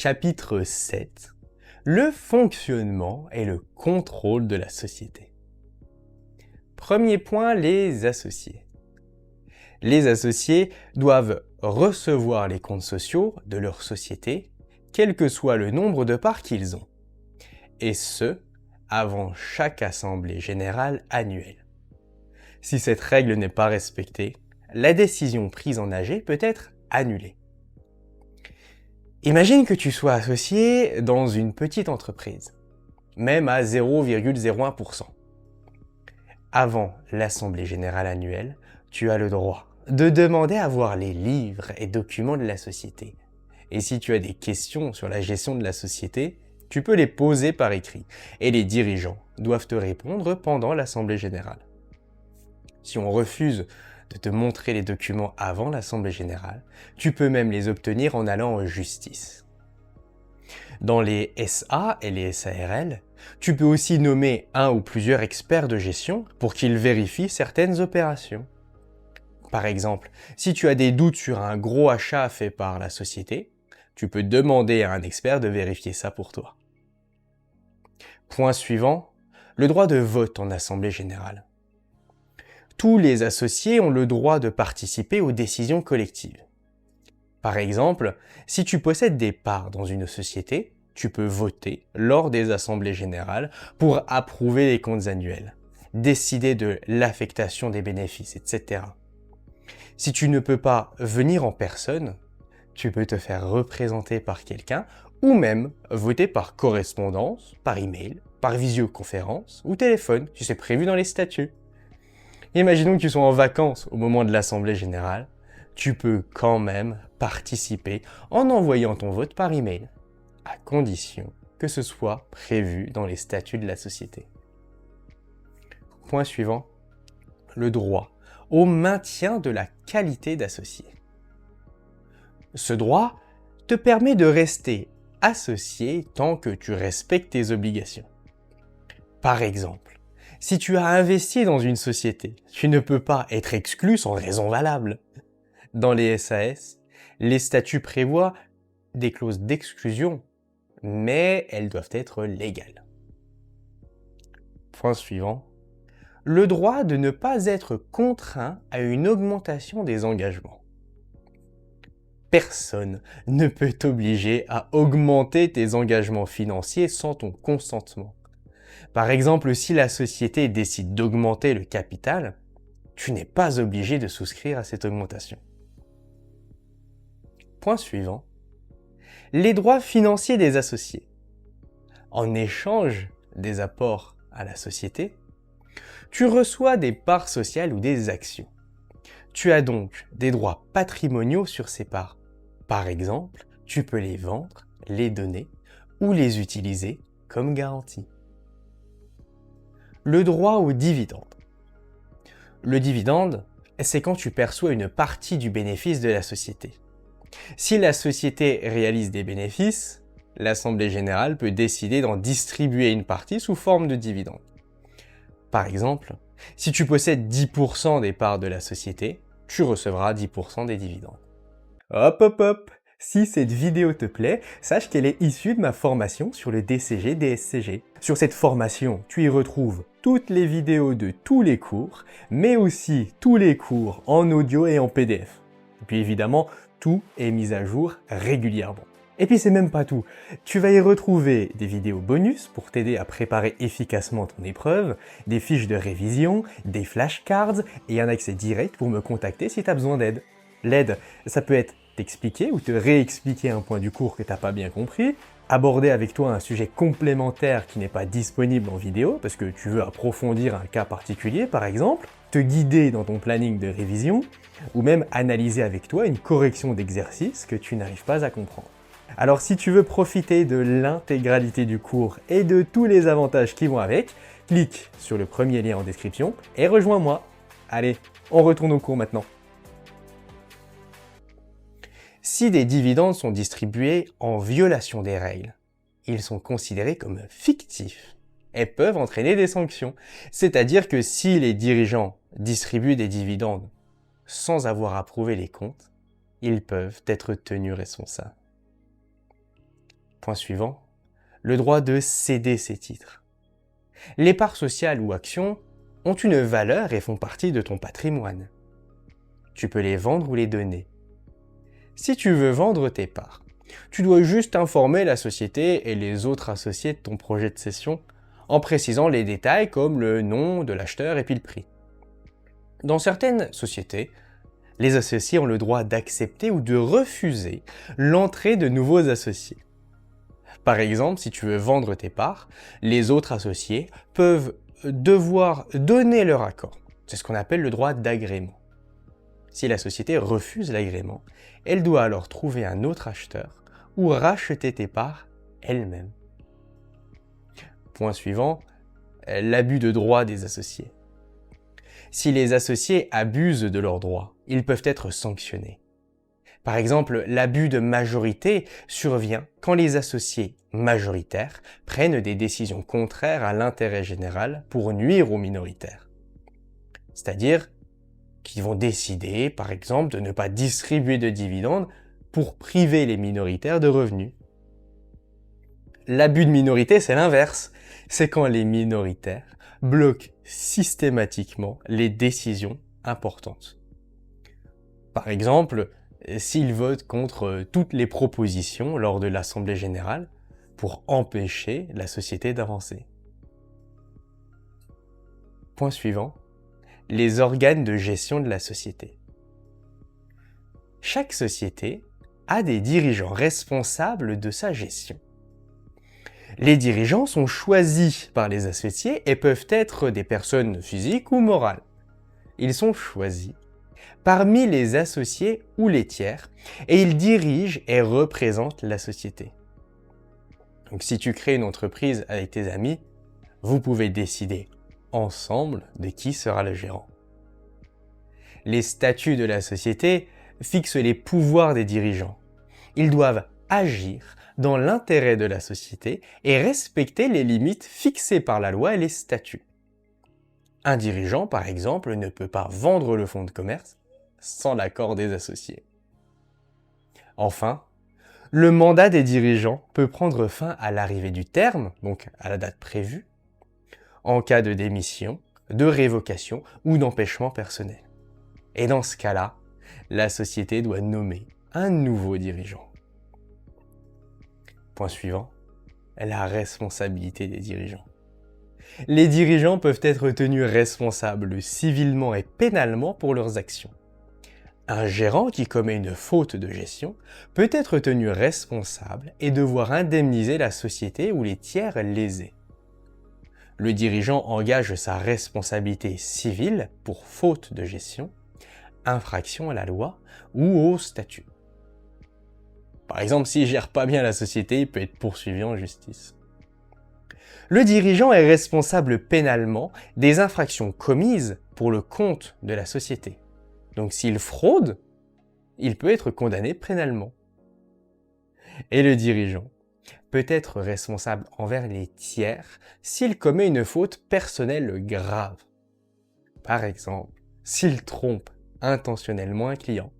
Chapitre 7. Le fonctionnement et le contrôle de la société. Premier point, les associés. Les associés doivent recevoir les comptes sociaux de leur société, quel que soit le nombre de parts qu'ils ont, et ce, avant chaque assemblée générale annuelle. Si cette règle n'est pas respectée, la décision prise en AG peut être annulée. Imagine que tu sois associé dans une petite entreprise, même à 0,01%. Avant l'assemblée générale annuelle, tu as le droit de demander à voir les livres et documents de la société. Et si tu as des questions sur la gestion de la société, tu peux les poser par écrit et les dirigeants doivent te répondre pendant l'assemblée générale. Si on refuse de te montrer les documents avant l'assemblée générale, tu peux même les obtenir en allant en justice. Dans les SA et les SARL, tu peux aussi nommer un ou plusieurs experts de gestion pour qu'ils vérifient certaines opérations. Par exemple, si tu as des doutes sur un gros achat fait par la société, tu peux demander à un expert de vérifier ça pour toi. Point suivant, le droit de vote en assemblée générale. Tous les associés ont le droit de participer aux décisions collectives. Par exemple, si tu possèdes des parts dans une société, tu peux voter lors des assemblées générales pour approuver les comptes annuels, décider de l'affectation des bénéfices, etc. Si tu ne peux pas venir en personne, tu peux te faire représenter par quelqu'un ou même voter par correspondance, par email, par visioconférence ou téléphone, si c'est prévu dans les statuts. Imaginons que tu sois en vacances au moment de l'assemblée générale, tu peux quand même participer en envoyant ton vote par email, à condition que ce soit prévu dans les statuts de la société. Point suivant, le droit au maintien de la qualité d'associé. Ce droit te permet de rester associé tant que tu respectes tes obligations. Par exemple, si tu as investi dans une société, tu ne peux pas être exclu sans raison valable. Dans les SAS, les statuts prévoient des clauses d'exclusion, mais elles doivent être légales. Point suivant, le droit de ne pas être contraint à une augmentation des engagements. Personne ne peut t'obliger à augmenter tes engagements financiers sans ton consentement. Par exemple, si la société décide d'augmenter le capital, tu n'es pas obligé de souscrire à cette augmentation. Point suivant. Les droits financiers des associés. En échange des apports à la société, tu reçois des parts sociales ou des actions. Tu as donc des droits patrimoniaux sur ces parts. Par exemple, tu peux les vendre, les donner ou les utiliser comme garantie. Le droit au dividende. Le dividende, c'est quand tu perçois une partie du bénéfice de la société. Si la société réalise des bénéfices, l'Assemblée générale peut décider d'en distribuer une partie sous forme de dividende. Par exemple, si tu possèdes 10% des parts de la société, tu recevras 10% des dividendes. Hop hop hop! Si cette vidéo te plaît, sache qu'elle est issue de ma formation sur le DCG-DSCG. Sur cette formation, tu y retrouves toutes les vidéos de tous les cours, mais aussi tous les cours en audio et en PDF. Et puis évidemment, tout est mis à jour régulièrement. Et puis c'est même pas tout, tu vas y retrouver des vidéos bonus pour t'aider à préparer efficacement ton épreuve, des fiches de révision, des flashcards et un accès direct pour me contacter si tu as besoin d'aide. L'aide, ça peut être t'expliquer ou te réexpliquer un point du cours que t'as pas bien compris, aborder avec toi un sujet complémentaire qui n'est pas disponible en vidéo parce que tu veux approfondir un cas particulier par exemple, te guider dans ton planning de révision, ou même analyser avec toi une correction d'exercice que tu n'arrives pas à comprendre. Alors si tu veux profiter de l'intégralité du cours et de tous les avantages qui vont avec, clique sur le premier lien en description et rejoins-moi. Allez, on retourne au cours maintenant. Si des dividendes sont distribués en violation des règles, ils sont considérés comme fictifs et peuvent entraîner des sanctions. C'est-à-dire que si les dirigeants distribuent des dividendes sans avoir approuvé les comptes, ils peuvent être tenus responsables. Point suivant, le droit de céder ses titres. Les parts sociales ou actions ont une valeur et font partie de ton patrimoine. Tu peux les vendre ou les donner. Si tu veux vendre tes parts, tu dois juste informer la société et les autres associés de ton projet de cession en précisant les détails comme le nom de l'acheteur et puis le prix. Dans certaines sociétés, les associés ont le droit d'accepter ou de refuser l'entrée de nouveaux associés. Par exemple, si tu veux vendre tes parts, les autres associés peuvent devoir donner leur accord. C'est ce qu'on appelle le droit d'agrément. Si la société refuse l'agrément, elle doit alors trouver un autre acheteur ou racheter tes parts elle-même. Point suivant, l'abus de droit des associés. Si les associés abusent de leurs droits, ils peuvent être sanctionnés. Par exemple, l'abus de majorité survient quand les associés majoritaires prennent des décisions contraires à l'intérêt général pour nuire aux minoritaires. C'est-à-dire qu'ils vont décider, par exemple, de ne pas distribuer de dividendes pour priver les minoritaires de revenus. L'abus de minorité, c'est l'inverse. C'est quand les minoritaires bloquent systématiquement les décisions importantes. Par exemple, s'ils votent contre toutes les propositions lors de l'Assemblée générale pour empêcher la société d'avancer. Point suivant, les organes de gestion de la société. Chaque société a des dirigeants responsables de sa gestion. Les dirigeants sont choisis par les associés et peuvent être des personnes physiques ou morales. Ils sont choisis parmi les associés ou les tiers et ils dirigent et représentent la société. Donc si tu crées une entreprise avec tes amis, vous pouvez décider ensemble de qui sera le gérant. Les statuts de la société fixent les pouvoirs des dirigeants. Ils doivent agir dans l'intérêt de la société et respecter les limites fixées par la loi et les statuts. Un dirigeant, par exemple, ne peut pas vendre le fonds de commerce sans l'accord des associés. Enfin, le mandat des dirigeants peut prendre fin à l'arrivée du terme, donc à la date prévue, en cas de démission, de révocation ou d'empêchement personnel. Et dans ce cas-là, la société doit nommer un nouveau dirigeant. Point suivant, la responsabilité des dirigeants. Les dirigeants peuvent être tenus responsables civilement et pénalement pour leurs actions. Un gérant qui commet une faute de gestion peut être tenu responsable et devoir indemniser la société ou les tiers lésés. Le dirigeant engage sa responsabilité civile pour faute de gestion, infraction à la loi ou au statut. Par exemple, s'il ne gère pas bien la société, il peut être poursuivi en justice. Le dirigeant est responsable pénalement des infractions commises pour le compte de la société. Donc s'il fraude, il peut être condamné pénalement. Et le dirigeant peut être responsable envers les tiers s'il commet une faute personnelle grave. Par exemple, s'il trompe intentionnellement un client,